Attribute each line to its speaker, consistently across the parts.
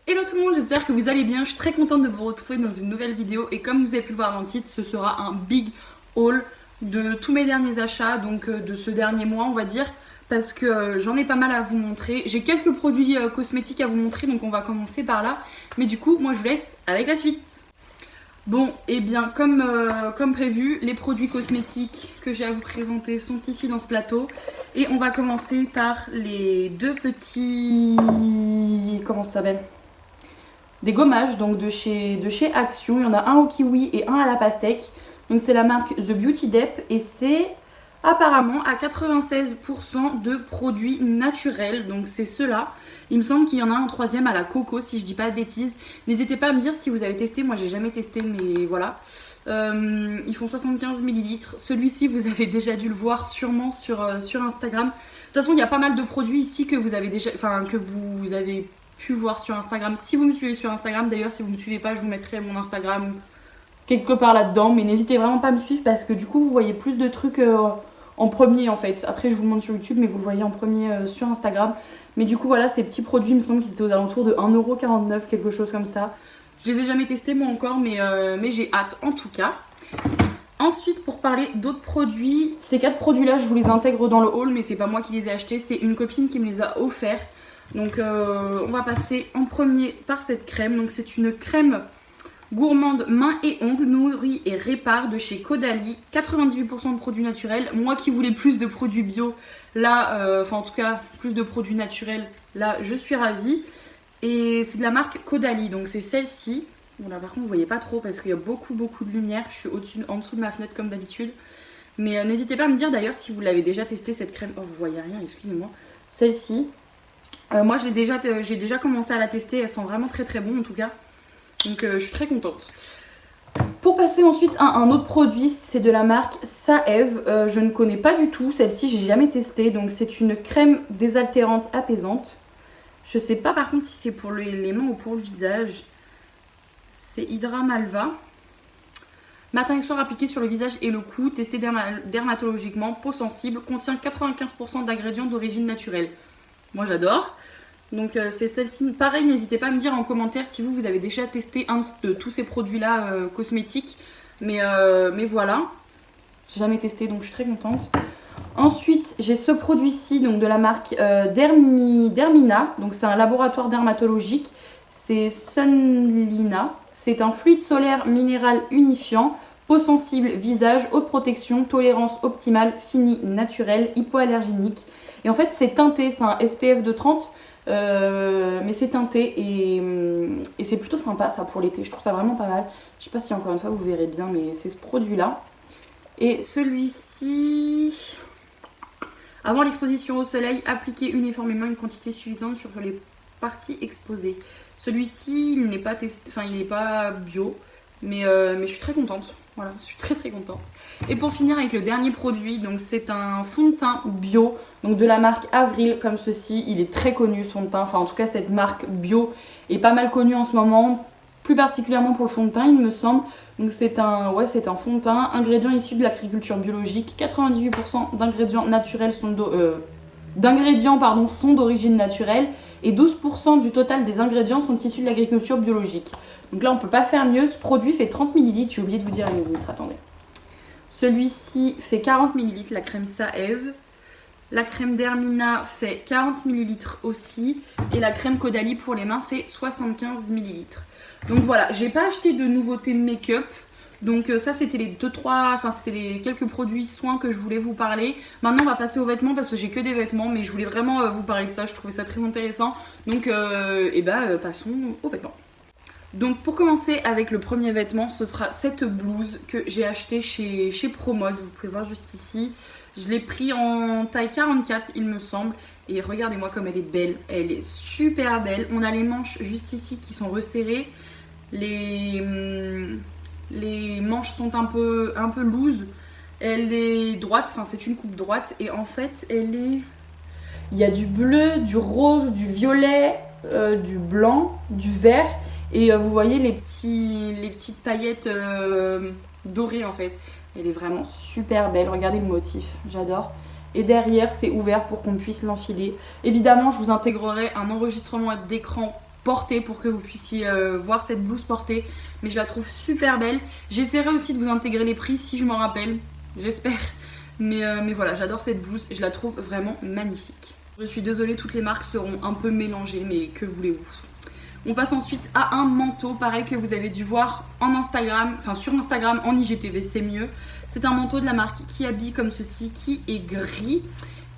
Speaker 1: Hello tout le monde, j'espère que vous allez bien. Je suis très contente de vous retrouver dans une nouvelle vidéo. Et comme vous avez pu le voir dans le titre, ce sera un big haul de tous mes derniers achats, donc de ce dernier mois on va dire. Parce que j'en ai pas mal à vous montrer. J'ai quelques produits cosmétiques à vous montrer, donc on va commencer par là. Mais du coup, moi je vous laisse avec la suite. Bon, et bien comme prévu, les produits cosmétiques que j'ai à vous présenter sont ici dans ce plateau. Et on va commencer par les deux petits... Comment ça s'appelle ? Des gommages donc de chez Action. Il y en a un au kiwi et un à la pastèque. Donc c'est la marque The Beauty Dep et c'est apparemment à 96% de produits naturels. Donc c'est ceux-là. Il me semble qu'il y en a un troisième à la coco si je dis pas de bêtises. N'hésitez pas à me dire si vous avez testé. Moi j'ai jamais testé mais voilà. Ils font 75 ml. Celui-ci vous avez déjà dû le voir sûrement sur Instagram. De toute façon il y a pas mal de produits ici que vous avez déjà, que vous avez pu voir sur Instagram. Si vous me suivez sur Instagram, d'ailleurs si vous me suivez pas, je vous mettrai mon Instagram quelque part là-dedans. Mais n'hésitez vraiment pas à me suivre parce que du coup vous voyez plus de trucs en premier en fait. Après je vous le montre sur YouTube mais vous le voyez en premier sur Instagram. Mais du coup voilà, ces petits produits, il me semble qu'ils étaient aux alentours de 1,49€, quelque chose comme ça. Je les ai jamais testés moi encore mais j'ai hâte en tout cas. Ensuite, pour parler d'autres produits, ces 4 produits-là, je vous les intègre dans le haul, mais c'est pas moi qui les ai achetés, c'est une copine qui me les a offerts. Donc, on va passer en premier par cette crème. Donc, c'est une crème gourmande mains et ongles, nourrit et répare de chez Caudalie. 98% de produits naturels. Moi qui voulais plus de produits bio, là, en tout cas, plus de produits naturels, là, je suis ravie. Et c'est de la marque Caudalie, donc c'est celle-ci. Bon là par contre vous voyez pas trop parce qu'il y a beaucoup de lumière. Je suis en dessous de ma fenêtre comme d'habitude. Mais n'hésitez pas à me dire d'ailleurs si vous l'avez déjà testé cette crème. Oh vous voyez rien, excusez-moi. Celle-ci. Moi j'ai déjà commencé à la tester. Elle sent vraiment très bon en tout cas. Donc je suis très contente. Pour passer ensuite à un autre produit, c'est de la marque Saève. Je ne connais pas du tout. Celle-ci j'ai jamais testé. Donc c'est une crème désaltérante apaisante. Je sais pas par contre si c'est pour les mains ou pour le visage. C'est Hydra Malva. Matin et soir appliqué sur le visage et le cou. Testé dermatologiquement. Peau sensible. Contient 95% d'ingrédients d'origine naturelle. Moi j'adore. Donc c'est celle-ci. Pareil, n'hésitez pas à me dire en commentaire si vous avez déjà testé un de tous ces produits-là cosmétiques. Mais voilà. J'ai jamais testé donc je suis très contente. Ensuite, j'ai ce produit-ci donc de la marque Dermina. Donc c'est un laboratoire dermatologique. C'est Sunlina. C'est un fluide solaire minéral unifiant, peau sensible, visage, haute protection, tolérance optimale, fini, naturel, hypoallergénique. Et en fait c'est teinté, c'est un SPF de 30, mais c'est teinté et c'est plutôt sympa ça pour l'été. Je trouve ça vraiment pas mal. Je sais pas si encore une fois vous verrez bien, mais c'est ce produit-là. Et celui-ci... Avant l'exposition au soleil, appliquez uniformément une quantité suffisante sur les parties exposées. Celui-ci, il n'est pas testé, il n'est pas bio, mais je suis très contente. Voilà, je suis très contente. Et pour finir avec le dernier produit, donc c'est un fond de teint bio, donc de la marque Avril comme ceci. Il est très connu ce fond de teint, en tout cas cette marque bio est pas mal connue en ce moment. Plus particulièrement pour le fond de teint il me semble. Donc c'est un fond de teint, ingrédients issus de l'agriculture biologique, 98% d'ingrédients naturels sont sont d'origine naturelle et 12% du total des ingrédients sont issus de l'agriculture biologique. Donc là on peut pas faire mieux, ce produit fait 30 ml, j'ai oublié de vous dire les millilitres, attendez. Celui-ci fait 40 ml, la crème Saève. La crème Dermina fait 40 ml aussi. Et la crème Caudalie pour les mains fait 75 ml. Donc voilà, j'ai pas acheté de nouveautés make-up. Donc ça c'était c'était les quelques produits soins que je voulais vous parler. Maintenant on va passer aux vêtements parce que j'ai que des vêtements. Mais je voulais vraiment vous parler de ça, je trouvais ça très intéressant. Donc passons aux vêtements. Donc pour commencer avec le premier vêtement, ce sera cette blouse que j'ai achetée chez Promode. Vous pouvez voir juste ici. Je l'ai pris en taille 44 il me semble. Et regardez-moi comme elle est belle. Elle est super belle. On a les manches juste ici qui sont resserrées. Les manches sont un peu loose. Elle est droite, c'est une coupe droite. Et en fait il y a du bleu, du rose, du violet, du blanc, du vert. Et vous voyez les petites paillettes dorées en fait. Elle est vraiment super belle, regardez le motif, j'adore. Et derrière c'est ouvert pour qu'on puisse l'enfiler. Évidemment je vous intégrerai un enregistrement d'écran portée pour que vous puissiez voir cette blouse portée. Mais je la trouve super belle. J'essaierai aussi de vous intégrer les prix si je m'en rappelle, j'espère. Mais voilà, j'adore cette blouse, je la trouve vraiment magnifique. Je suis désolée, toutes les marques seront un peu mélangées, mais que voulez-vous. On passe ensuite à un manteau, pareil que vous avez dû voir en Instagram, enfin sur Instagram, en IGTV, c'est mieux. C'est un manteau de la marque Kiabi comme ceci, qui est gris.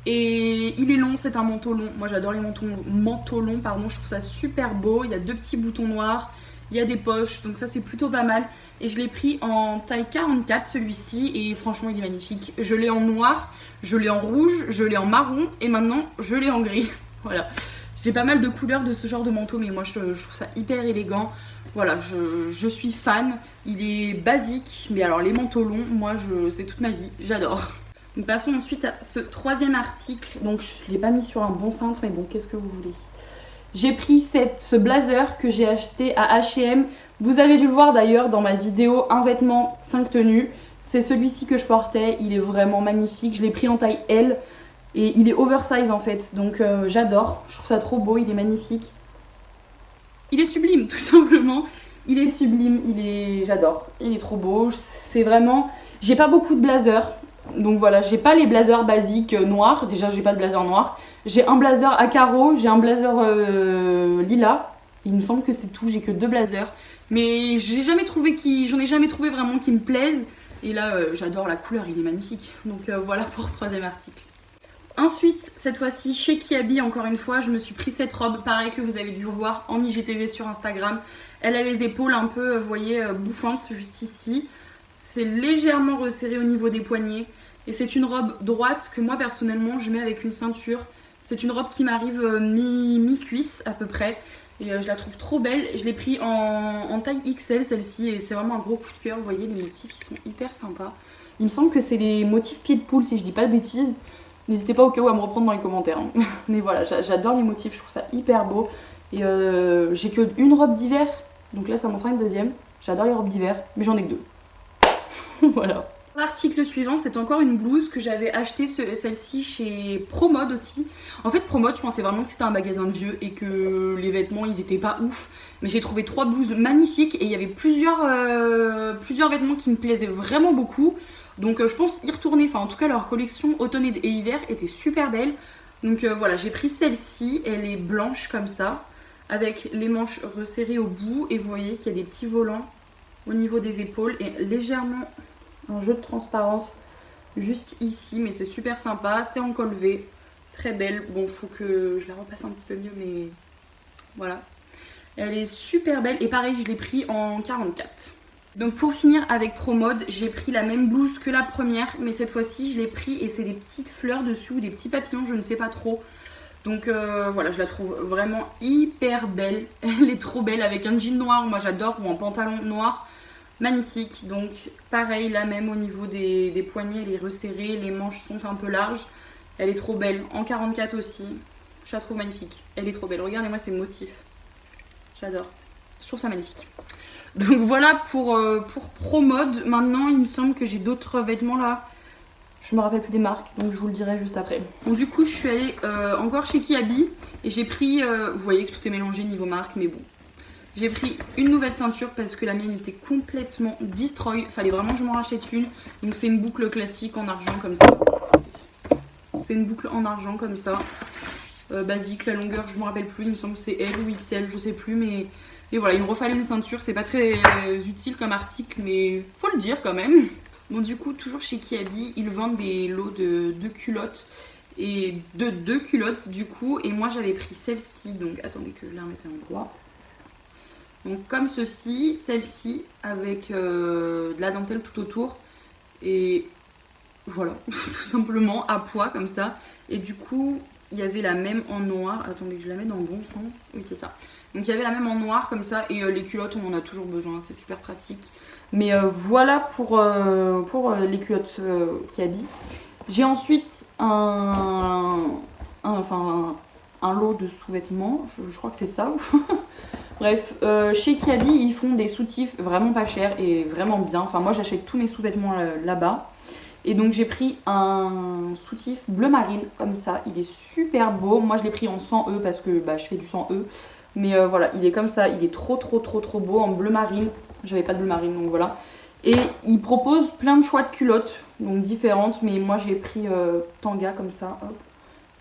Speaker 1: Et il est long, c'est un manteau long. Moi j'adore les manteaux longs, pardon, je trouve ça super beau. Il y a 2 petits boutons noirs, il y a des poches, donc ça c'est plutôt pas mal. Et je l'ai pris en taille 44 celui-ci, et franchement il est magnifique. Je l'ai en noir, je l'ai en rouge, je l'ai en marron, et maintenant je l'ai en gris. Voilà. J'ai pas mal de couleurs de ce genre de manteau, mais moi je trouve ça hyper élégant. Voilà, je suis fan. Il est basique, mais alors les manteaux longs, moi c'est toute ma vie, j'adore. Nous passons ensuite à ce troisième article. Donc je ne l'ai pas mis sur un bon cintre, mais bon, qu'est-ce que vous voulez. J'ai pris ce blazer que j'ai acheté à H&M. Vous avez dû le voir d'ailleurs dans ma vidéo un vêtement 5 tenues. C'est celui-ci que je portais, il est vraiment magnifique. Je l'ai pris en taille L. Et il est oversize en fait, donc j'adore, je trouve ça trop beau, il est magnifique. Il est sublime tout simplement, il est sublime, j'adore, il est trop beau, c'est vraiment... J'ai pas beaucoup de blazers, donc voilà, j'ai pas les blazers basiques noirs, déjà j'ai pas de blazer noir. J'ai un blazer à carreaux, j'ai un blazer lilas, il me semble que c'est tout, j'ai que 2 blazers. Mais j'en ai jamais trouvé vraiment qui me plaisent, et là j'adore la couleur, il est magnifique. Donc voilà pour ce troisième article. Ensuite, cette fois-ci, chez Kiabi, encore une fois, je me suis pris cette robe, pareil que vous avez dû voir en IGTV sur Instagram. Elle a les épaules un peu, vous voyez, bouffantes, juste ici. C'est légèrement resserré au niveau des poignets. Et c'est une robe droite que moi, personnellement, je mets avec une ceinture. C'est une robe qui m'arrive mi-cuisse à peu près. Et je la trouve trop belle. Je l'ai pris en taille XL, celle-ci. Et c'est vraiment un gros coup de cœur. Vous voyez, les motifs, ils sont hyper sympas. Il me semble que c'est les motifs pied de poule, si je dis pas de bêtises. N'hésitez pas au cas où à me reprendre dans les commentaires. Hein. Mais voilà, j'adore les motifs, je trouve ça hyper beau. Et j'ai que une robe d'hiver, donc là ça m'en fera une deuxième. J'adore les robes d'hiver, mais j'en ai que 2. Voilà. L'article suivant, c'est encore une blouse que j'avais achetée, celle-ci chez Promode aussi. En fait, Promode, je pensais vraiment que c'était un magasin de vieux et que les vêtements, ils étaient pas ouf. Mais j'ai trouvé 3 blouses magnifiques et il y avait plusieurs vêtements qui me plaisaient vraiment beaucoup. Donc je pense y retourner, enfin en tout cas leur collection automne et hiver était super belle. Donc voilà, j'ai pris celle-ci, elle est blanche comme ça, avec les manches resserrées au bout. Et vous voyez qu'il y a des petits volants au niveau des épaules et légèrement un jeu de transparence juste ici. Mais c'est super sympa, c'est en col V, très belle. Bon, faut que je la repasse un petit peu mieux, mais voilà. Elle est super belle et pareil, je l'ai pris en 44. Donc pour finir avec Promode, j'ai pris la même blouse que la première, mais cette fois-ci je l'ai pris et c'est des petites fleurs dessus ou des petits papillons, je ne sais pas trop. Donc voilà, je la trouve vraiment hyper belle, elle est trop belle avec un jean noir, moi j'adore, ou un pantalon noir, magnifique. Donc pareil, là même au niveau des poignets, elle est resserrée, les manches sont un peu larges, elle est trop belle, en 44 aussi, je la trouve magnifique, elle est trop belle. Regardez-moi ces motifs, j'adore, je trouve ça magnifique. Donc voilà pour Promode. Maintenant il me semble que j'ai d'autres vêtements là. Je me rappelle plus des marques, donc je vous le dirai juste après. Donc du coup je suis allée encore chez Kiabi et j'ai pris, vous voyez que tout est mélangé niveau marque, mais bon. J'ai pris une nouvelle ceinture parce que la mienne était complètement destroy. Fallait vraiment que je m'en rachète une. Donc c'est une boucle classique en argent comme ça. C'est une boucle en argent comme ça. Basique, la longueur je me rappelle plus, il me semble que c'est L ou XL, je sais plus, mais... Et voilà, il me refallait une ceinture, c'est pas très utile comme article, mais faut le dire quand même. Bon, du coup, toujours chez Kiabi, ils vendent des lots de 2 culottes. Et de 2 culottes, du coup. Et moi, j'avais pris celle-ci, donc attendez que je la remette à l'endroit. Donc comme ceci, celle-ci, avec de la dentelle tout autour. Et voilà, tout simplement, à poids, comme ça. Et du coup... Il y avait la même en noir, attendez que je la mette dans le bon sens, oui c'est ça. Donc il y avait la même en noir comme ça et les culottes on en a toujours besoin, c'est super pratique. Mais voilà pour les culottes Kiabi. J'ai ensuite un lot de sous-vêtements, je crois que c'est ça. Bref, chez Kiabi ils font des soutifs vraiment pas chers et vraiment bien. Enfin moi j'achète tous mes sous-vêtements là-bas. Et donc j'ai pris un soutif bleu marine comme ça, il est super beau. Moi je l'ai pris en 100 E parce que je fais du 100 E. Mais voilà, il est comme ça, il est trop beau en bleu marine. J'avais pas de bleu marine donc voilà. Et il propose plein de choix de culottes, donc différentes, mais moi j'ai pris tanga comme ça, hop.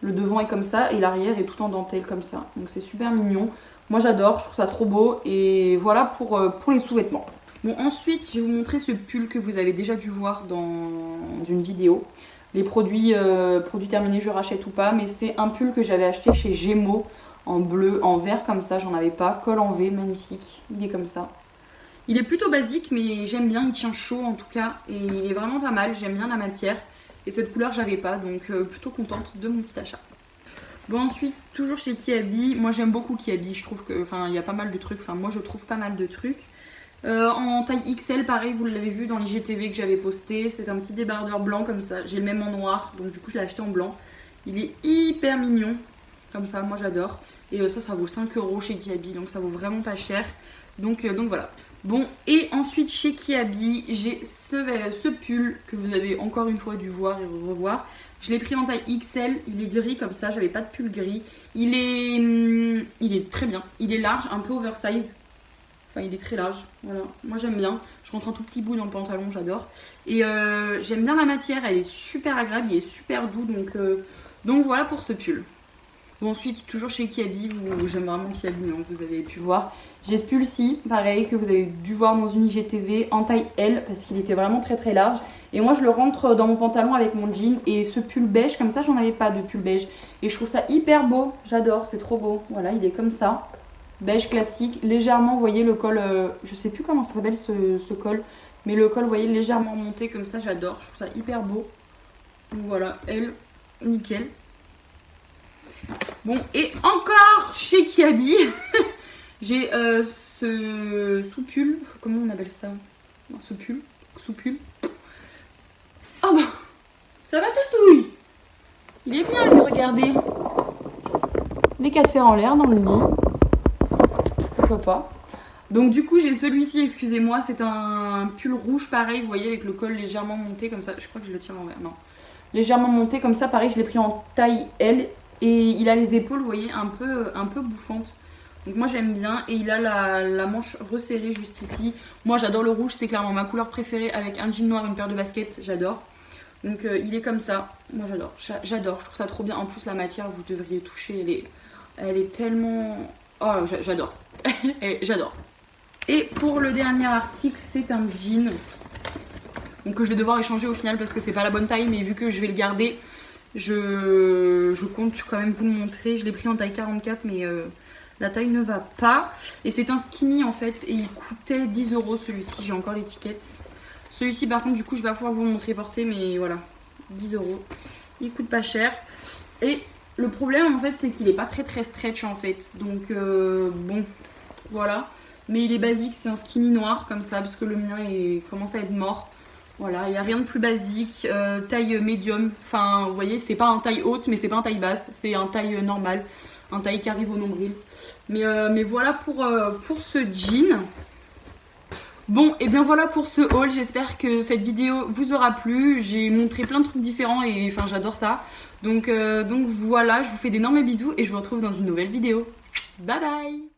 Speaker 1: Le devant est comme ça et l'arrière est tout en dentelle comme ça, donc c'est super mignon. Moi j'adore, je trouve ça trop beau et voilà pour les sous-vêtements. Bon, ensuite je vais vous montrer ce pull que vous avez déjà dû voir dans une vidéo. Les produits terminés, je rachète ou pas, mais c'est un pull que j'avais acheté chez Gémeaux en bleu, en vert comme ça, j'en avais pas, col en V, magnifique, il est comme ça. Il est plutôt basique mais j'aime bien, il tient chaud en tout cas et il est vraiment pas mal, j'aime bien la matière. Et cette couleur j'avais pas donc plutôt contente de mon petit achat. Bon ensuite toujours chez Kiabi, moi j'aime beaucoup Kiabi, je trouve que enfin il y a pas mal de trucs, enfin moi je trouve pas mal de trucs. En taille XL pareil, vous l'avez vu dans l'IGTV que j'avais posté, c'est un petit débardeur blanc comme ça, j'ai le même en noir donc du coup je l'ai acheté en blanc. Il est hyper mignon comme ça, moi j'adore. Et ça vaut 5 € chez Kiabi donc ça vaut vraiment pas cher. Donc voilà. Bon et ensuite chez Kiabi j'ai ce pull que vous avez encore une fois dû voir et revoir. Je l'ai pris en taille XL, il est gris comme ça, j'avais pas de pull gris. Il est très bien, il est large, un peu oversize. Enfin il est très large, voilà, moi j'aime bien. Je rentre un tout petit bout dans le pantalon, j'adore. Et j'aime bien la matière, elle est super agréable, il est super doux donc voilà pour ce pull. Bon ensuite toujours chez Kiabi, j'aime vraiment Kiabi, hein, vous avez pu voir. J'ai ce pull-ci, pareil, que vous avez dû voir dans une IGTV en taille L parce qu'il était vraiment très large. Et moi je le rentre dans mon pantalon avec mon jean et ce pull beige, comme ça j'en avais pas de pull beige. Et je trouve ça hyper beau, j'adore, c'est trop beau. Voilà, il est comme ça, beige classique, légèrement, vous voyez le col, je sais plus comment ça s'appelle ce col. Mais le col, vous voyez, légèrement monté comme ça, j'adore, je trouve ça hyper beau. Donc voilà, L, nickel. Bon et encore chez Kiabi j'ai ce sous-pull, comment on appelle ça? Sous-pull. Oh bah ça va toutouille. Il est bien lui, regardez. Les 4 fers en l'air dans le lit. Pourquoi pas. Donc du coup j'ai celui-ci, excusez-moi, c'est un pull rouge pareil, vous voyez avec le col légèrement monté comme ça. Je crois que je le tire en l'envers, non. Légèrement monté comme ça, pareil je l'ai pris en taille L. Et il a les épaules, vous voyez, un peu bouffantes. Donc moi j'aime bien. Et il a la manche resserrée juste ici. Moi j'adore le rouge, c'est clairement ma couleur préférée. Avec un jean noir, une paire de baskets, j'adore. Donc il est comme ça. Moi j'adore, je trouve ça trop bien. En plus la matière, vous devriez toucher, elle est tellement... Oh j'adore, j'adore. Et pour le dernier article, c'est un jean. Donc que je vais devoir échanger au final parce que c'est pas la bonne taille. Mais vu que je vais le garder... Je compte quand même vous le montrer. Je l'ai pris en taille 44 mais la taille ne va pas. Et c'est un skinny en fait et il coûtait 10 € celui-ci, j'ai encore l'étiquette. Celui-ci par contre du coup je vais pas pouvoir vous le montrer porté mais voilà, 10 €. Il coûte pas cher. Et le problème en fait c'est qu'il est pas très stretch en fait. Donc bon voilà. Mais il est basique, c'est un skinny noir comme ça parce que le mien commence à être mort. Voilà, il n'y a rien de plus basique, taille médium, enfin vous voyez c'est pas un taille haute mais c'est pas un taille basse, c'est un taille normale, un taille qui arrive au nombril. Mais voilà pour ce jean. Bon et bien voilà pour ce haul, j'espère que cette vidéo vous aura plu, j'ai montré plein de trucs différents et enfin j'adore ça. Donc voilà, je vous fais d'énormes bisous et je vous retrouve dans une nouvelle vidéo. Bye bye.